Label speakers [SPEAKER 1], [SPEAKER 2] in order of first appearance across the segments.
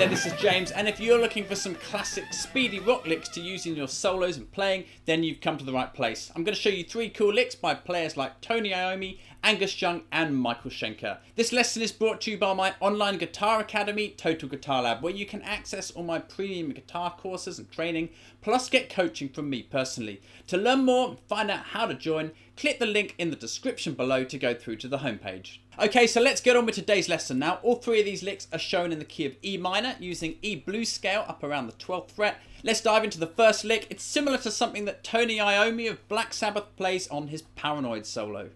[SPEAKER 1] there, this is James, and if you're looking for some classic speedy rock licks to use in your solos and playing, then you've come to the right place. I'm going to show you 3 cool licks by players like Tony Iommi, Angus Young and Michael Schenker. This lesson is brought to you by my online guitar academy, Total Guitar Lab, where you can access all my premium guitar courses and training, plus get coaching from me personally. To learn more and find out how to join, click the link in the description below to go through to the homepage. Okay, so let's get on with today's lesson now. All 3 of these licks are shown in the key of E minor using E blues scale up around the 12th fret. Let's dive into the first lick. It's similar to something that Tony Iommi of Black Sabbath plays on his Paranoid solo.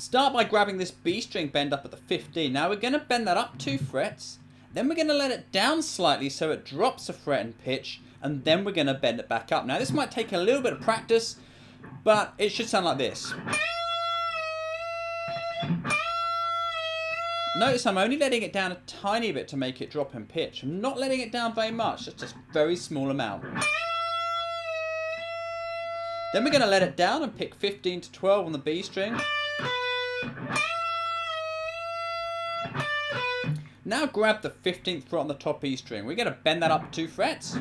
[SPEAKER 1] Start by grabbing this B string bend up at the 15. Now we're going to bend that up 2 frets, then we're going to let it down slightly so it drops a fret in pitch, and then we're going to bend it back up. Now this might take a little bit of practice, but it should sound like this. Notice I'm only letting it down a tiny bit to make it drop in pitch. I'm not letting it down very much, just a very small amount. Then we're going to let it down and pick 15 to 12 on the B string. Now grab the 15th fret on the top E string. We're going to bend that up 2 frets.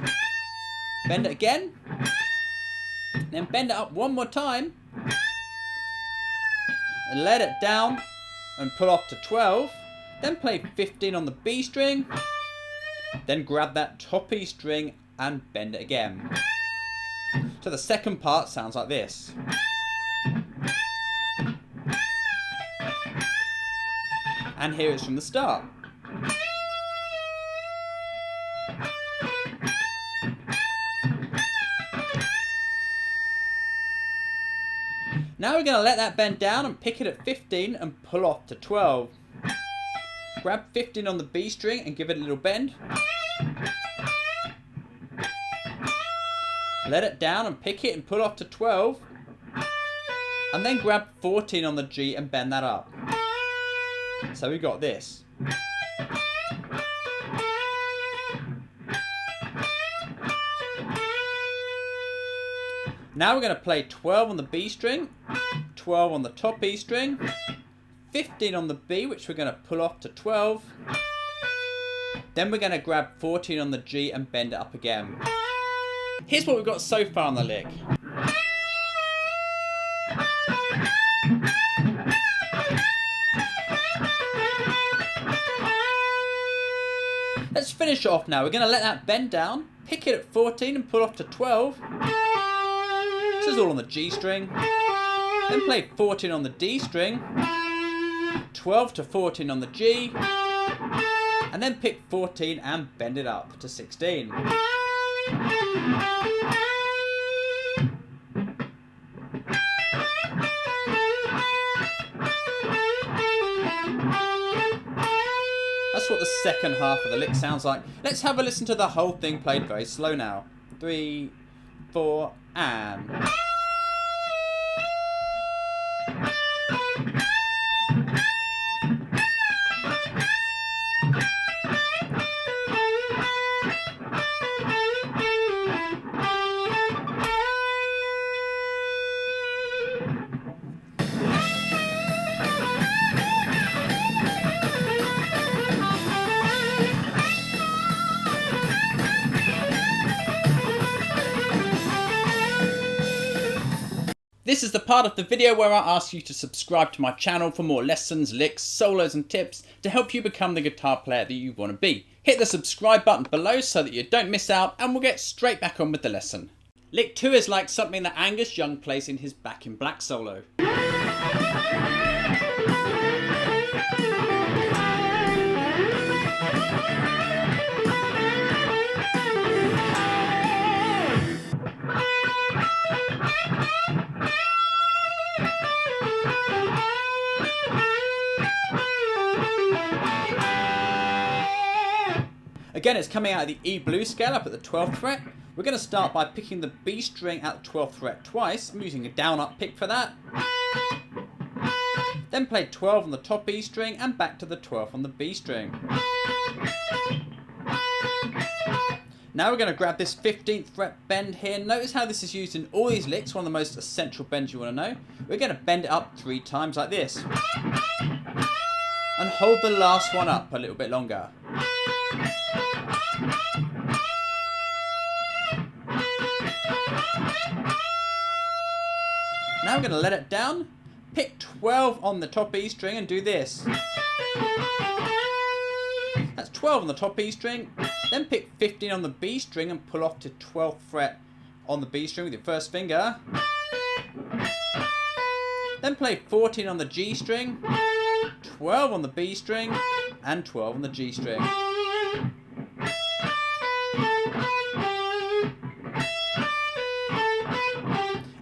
[SPEAKER 1] Bend it again. Then bend it up one more time. And let it down and pull off to 12. Then play 15 on the B string. Then grab that top E string and bend it again. So the second part sounds like this. And here it's from the start. Now we're going to let that bend down and pick it at 15 and pull off to 12. Grab 15 on the B string and give it a little bend. Let it down and pick it and pull off to 12. And then grab 14 on the G and bend that up. So we got this. Now we're going to play 12 on the B string, 12 on the top E string, 15 on the B, which we're going to pull off to 12. Then we're going to grab 14 on the G and bend it up again. Here's what we've got so far on the lick. Let's finish it off now. We're going to let that bend down, pick it at 14 and pull off to 12. This is all on the G string. Then play 14 on the D string, 12 to 14 on the G, and then pick 14 and bend it up to 16. That's what the second half of the lick sounds like. Let's have a listen to the whole thing played very slow now. 3, 4, and... This is the part of the video where I ask you to subscribe to my channel for more lessons, licks, solos and tips to help you become the guitar player that you want to be. Hit the subscribe button below so that you don't miss out, and we'll get straight back on with the lesson. Lick 2 is like something that Angus Young plays in his Back in Black solo. Again, it's coming out of the E blues scale up at the 12th fret. We're going to start by picking the B string at the 12th fret twice. I'm using a down up pick for that. Then play 12 on the top E string and back to the 12th on the B string. Now we're going to grab this 15th fret bend here. Notice how this is used in all these licks, one of the most essential bends you want to know. We're going to bend it up 3 times like this. And hold the last one up a little bit longer. Now I'm going to let it down. Pick 12 on the top E string and do this. That's 12 on the top E string. Then pick 15 on the B string and pull off to 12th fret on the B string with your first finger. Then play 14 on the G string, 12 on the B string, and 12 on the G string.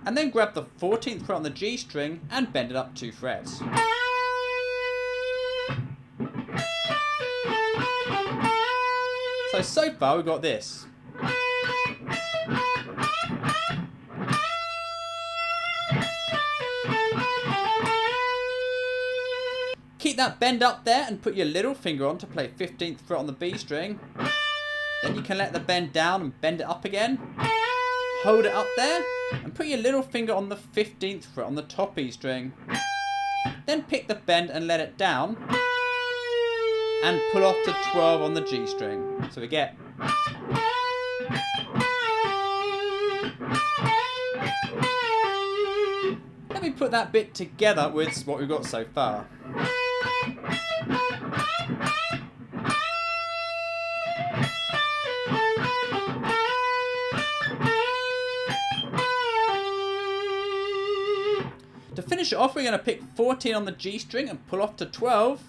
[SPEAKER 1] And then grab the 14th fret on the G string and bend it up 2 frets. So far we've got this. Keep that bend up there and put your little finger on to play 15th fret on the B string. Then you can let the bend down and bend it up again. Hold it up there and put your little finger on the 15th fret on the top E string. Then pick the bend and let it down. And pull off to 12 on the G string. So we get. Let me put that bit together with what we've got so far. To finish it off, we're going to pick 14 on the G string and pull off to 12.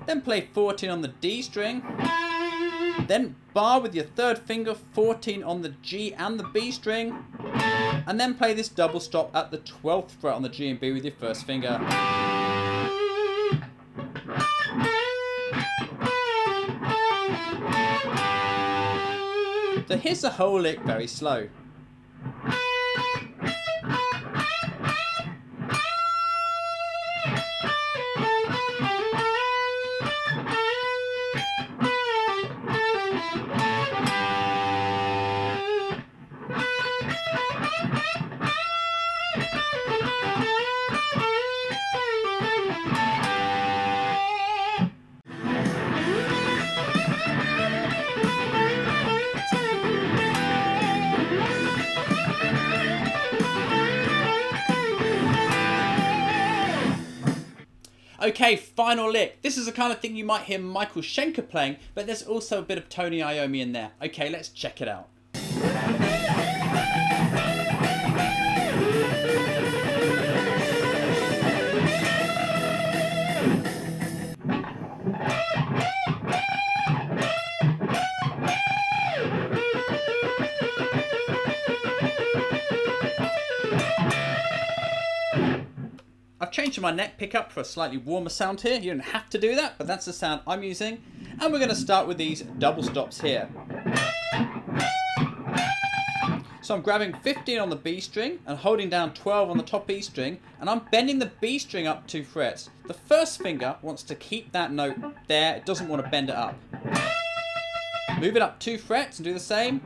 [SPEAKER 1] Then play 14 on the D string. Then bar with your third finger 14 on the G and the B string. And then play this double stop at the 12th fret on the G and B with your first finger. So here's the whole lick very slow. Okay, final lick. This is the kind of thing you might hear Michael Schenker playing, but there's also a bit of Tony Iommi in there. Okay, let's check it out. I've changed my neck pickup for a slightly warmer sound here. You don't have to do that, but that's the sound I'm using. And we're going to start with these double stops here. So I'm grabbing 15 on the B string and holding down 12 on the top E string, and I'm bending the B string up 2 frets. The first finger wants to keep that note there, it doesn't want to bend it up. Move it up 2 frets and do the same.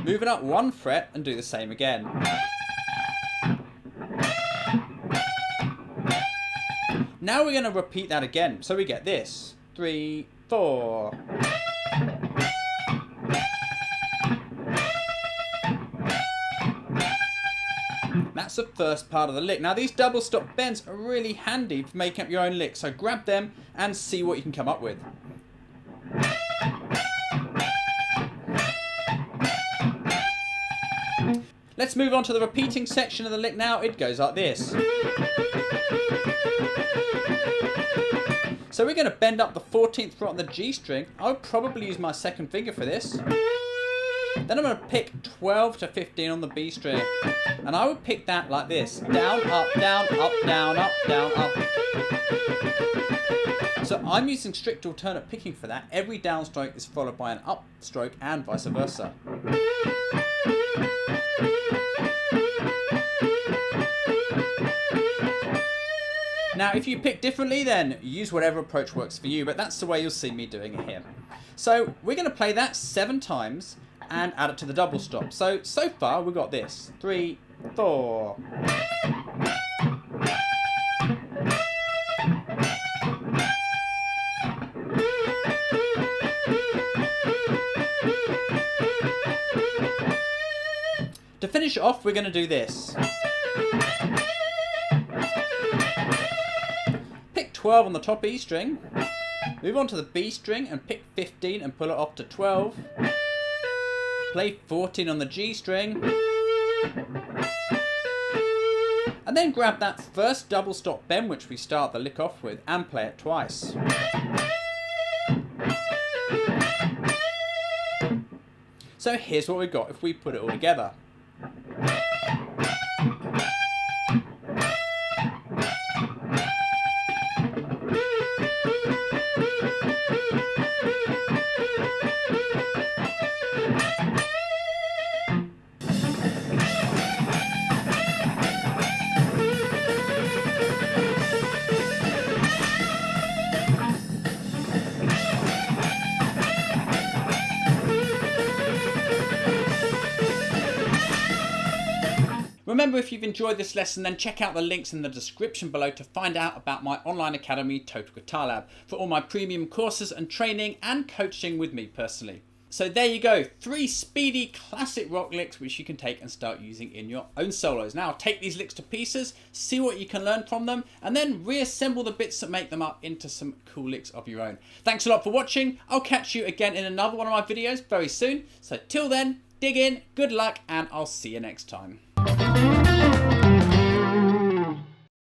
[SPEAKER 1] Move it up 1 fret and do the same again. Now we're going to repeat that again. So we get this. 3, 4. That's the first part of the lick. Now these double stop bends are really handy for making up your own lick. So grab them and see what you can come up with. Let's move on to the repeating section of the lick now. It goes like this. So we're going to bend up the 14th fret on the G string. I would probably use my second finger for this. Then I'm going to pick 12 to 15 on the B string. And I would pick that like this. Down, up, down, up, down, up, down, up. So So I'm using strict alternate picking for that. Every downstroke is followed by an upstroke and vice versa. Now if you pick differently, then use whatever approach works for you, but that's the way you'll see me doing it here. So we're going to play that 7 times and add it to the double stop. So far we've got this. 3, 4. To finish off, we're going to do this. Pick 12 on the top E string, move on to the B string and pick 15 and pull it off to 12. Play 14 on the G string, and then grab that first double stop bend which we start the lick off with and play it twice. So here's what we've got if we put it all together. Remember, if you've enjoyed this lesson, then check out the links in the description below to find out about my online academy, Total Guitar Lab, for all my premium courses and training and coaching with me personally. So there you go, 3 speedy classic rock licks which you can take and start using in your own solos. Now take these licks to pieces, see what you can learn from them, and then reassemble the bits that make them up into some cool licks of your own. Thanks a lot for watching. I'll catch you again in another one of my videos very soon. So till then, dig in, good luck, and I'll see you next time.